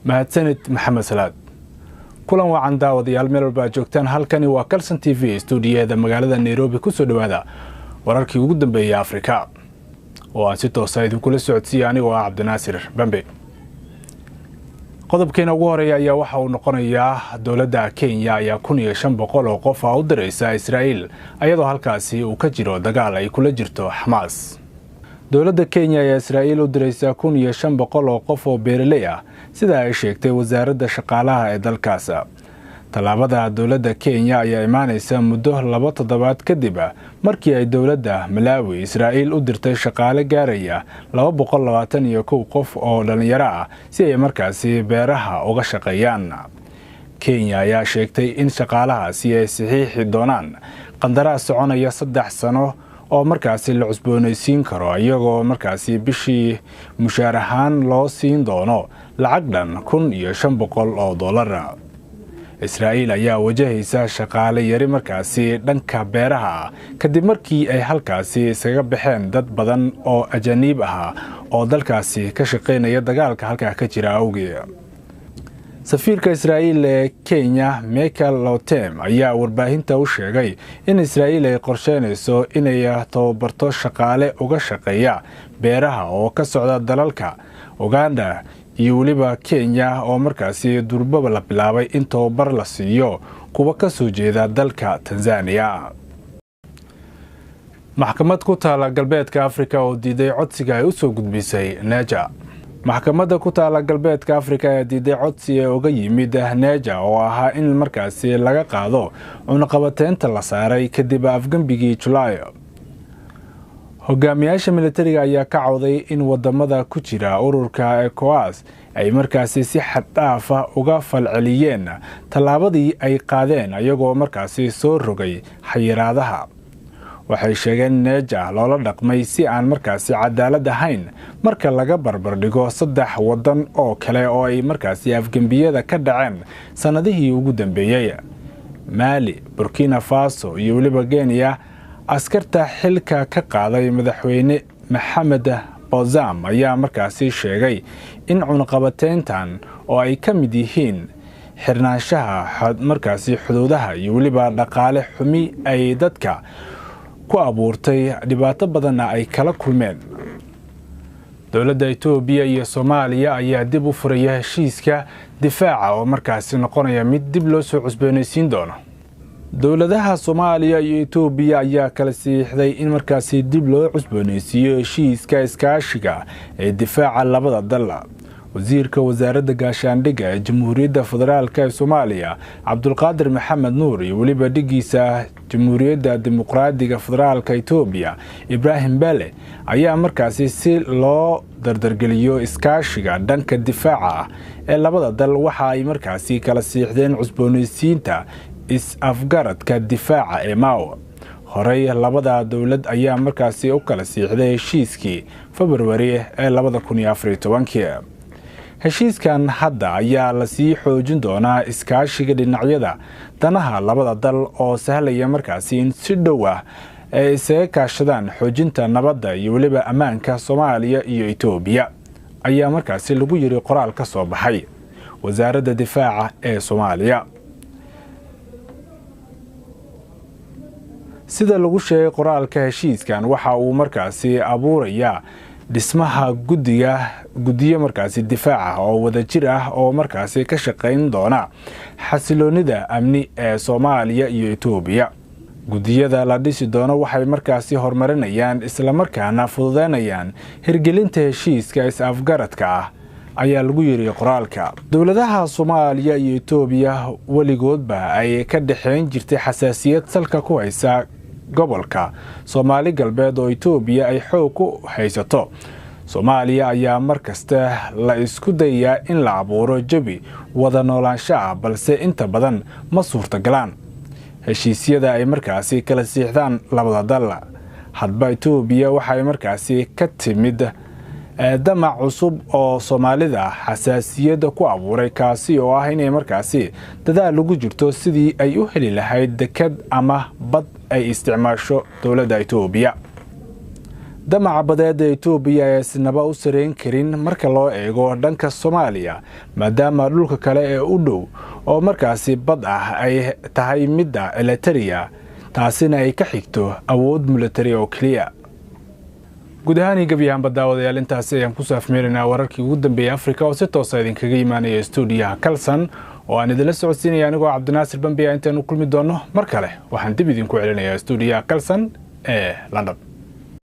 mahadsanid Maxamed Salaad kulan wacan daawadayaal meel walba joogtaan halkani waa Kalson TV studio-da magaalada Nairobi ku soo dhawaada wararkii ugu dambeeyay Afrika oo aan si toos ah idinku la socodsiiyay aniga Cabdinaasir Bambe qodobkeena ugu horeeya ayaa waxa uu noqonayaa dawladda Kenya ayaa 1500 oo qof u diraysa Israa'iil ayadoo halkaasi uu ka jiro dagaal ay kula jirto Hamas dawladda Kenya ayaa Israa'iil u diraysa 1500 oo qof oo beeraley ah sida ay sheegtay wasaaradda shaqaalaha ee dalkaas talaabada dawladda Kenya ayaa imaanaysa muddo 2 toddobaad kadib markii ay dawladda Malawi Israa'iil u dirtay shaqaale gaaraya 221 qof oo dhalinyaro ah si ay markaasi beeraha uga shaqeeyaan Kenya ayaa sheegtay in shaqaalahaasi ay saxiixi doonaan qandaraas soconaya 3 sano oo markaasi la cusboonaysiin karo iyagoo markaasi bishii mushaar ahaan loo siin doono lacag dhan $1,500 oo dollar Israa'iil ayaa wajahaysa shaqaale yari markaasi dhanka beeraha kadib markii ay halkaasi isaga baxeen dad badan oo ajnabi ah oo dalkaasi ka shaqeynaya dagaalka halka ka jira awgeed safiirka Israa'iil ee Kenya Michael Lotem ayaa warbaahinta u sheegay in Israa'iil ay qorsheynayso inay tababarto shaqaale uga shaqeeya beeraha oo ka socda dalalka Uganda iyo waliba Kenya oo markaasi durbaba la bilaabay in tababar la siiyo kuwa ka soo jeeda dalka Tanzania maxkamad ku taala galbeedka Afrika oo diiday codsiga ay u soo gudbisay Naja maxkamadda ku taala galbeedka Afrika ee diiday codsiga uga yimid Naja oo ahaa in markaasi laga qaado cunaqabateynta la saaray kadib afgambigii July hogaamiyaasha militariga ayaa ka cawday in wadamada ku jira ururka ECOWAS ay markaasi si xad dhaaf ah uga falceliyeen talaabadii ay qaadeen ayagoo markaasi soo rogay xayiraadaha waxay sheegeen Naja loola dhaqmay si aan markaasi cadaalad ahayn marka laga barbar dhigo 3 wadan oo kale oo ay markaasi afgambiyada ka dhaceen sanadihii ugu dambeeyay Mali, Burkina Faso iyo waliba Kenya askarta xilka ka qaaday madaxweyne Maxamed Bazoum ayaa markaasi sheegay in cunaqabateyntan oo ay ka mid yihiin xirnaanshaha markaasi xuduudaha iyo waliba dhaqaale xumi ay dadka ku abuurtay dhibaato badan ay kala kulmeen dawladda Itoobiya iyo Soomaaliya ayaa dib u furaya heshiiska difaaca oo markaasi noqonaya mid dib loo soo cusboonaysiin doono dawladaha Soomaaliya iyo Itoobiya ayaa kala siixday in markaasi dib loo cusboonaysiiyo heshiiska iskaashiga ee difaaca labada dal wasiirka wasaaradda gaashaandhigga ee Jamhuuriyadda Federaalka ee Soomaaliya Cabdulqaadir Maxamed Nuur iyo waliba dhigiisa Jamhuuriyadda Dimuqraadiga Federaalka Itoobiya Ibrahim Bale ayaa markaasi si loo dardargeliyo iskaashiga dhanka difaaca ee labada dal waxa ay markaasi kala siixdeen cusboonaysiinta is-afgaradka difaaca ee Mao horey labada dawlad ayaa markaasi u kala siixday heshiiskii February ee 2014 heshiiskan hadda ayaa la sii xoojin doonaa iskaashiga dhinacyada danaha labada dal oo sahlaya markaasi in si dhow ah ay isaga kaashadaan xoojinta nabadda iyo waliba ammaanka Soomaaliya iyo Itoobiya ayaa markaasi lagu yiri qoraal ka soo baxay wasaaradda difaaca ee Soomaaliya sida lagu sheegay qoraalka heshiiskan waxa uu markaasi abuuraya dhismaha gudiyo markaasi difaaca oo wadajir ah oo markaasi ka shaqeyn doona xasiloonida amni ee Soomaaliya iyo Itoobiya gudiyada la dhisi doono waxay markaasi horumarinayaan isla markaana fududeynayaan hirgelinta heshiiska is-afgaradka ah ayaa lagu yiri qoraalka dawladaha Soomaaliya iyo Itoobiya waligoodba ay ka dhaxeyn jirtay xasaasiyad salka ku haysa gobolka Soomaali galbeed oo Itoobiya ay xoog ku haysato Soomaaliya ayaa markasta la isku dayaa in la abuuro jawi wada noolaansho balse inta badan ma suurtagalaan heshiisyada ay markaasi kala siixdaan labada dal hadba Itoobiya waxay markaasi ka timid damac cusub oo Soomaalida xasaasiyada ku abuuray kaasi oo ah inay markaasi dadaal ugu jirto sidii ay u heli lahayd dekad ama bad ay isticmaasho dawladda Itoobiya damaca badeed ee Itoobiya ay sinaba u sareen karin marka loo eego dhanka Soomaaliya maadaama dhulka kale ee u dhow oo markaasi bad ah ay tahay midda Eritrea taasina ay ka xigto awood military oo kaliya guud ahaan gabiyahan badawadayaal intaas ayaan ku saafmeerinaa wararkii ugu dambeeyay Afrika oo si toos ah idinkaga imaanaya stuudiyaha Kalsan oo aan idin la socodsiinaya anigoo Cabdinaasir Bambiya intaan u kulmi doono mar kale waxaan dib idinku celinayaa stuudiyaha Kalsan ee London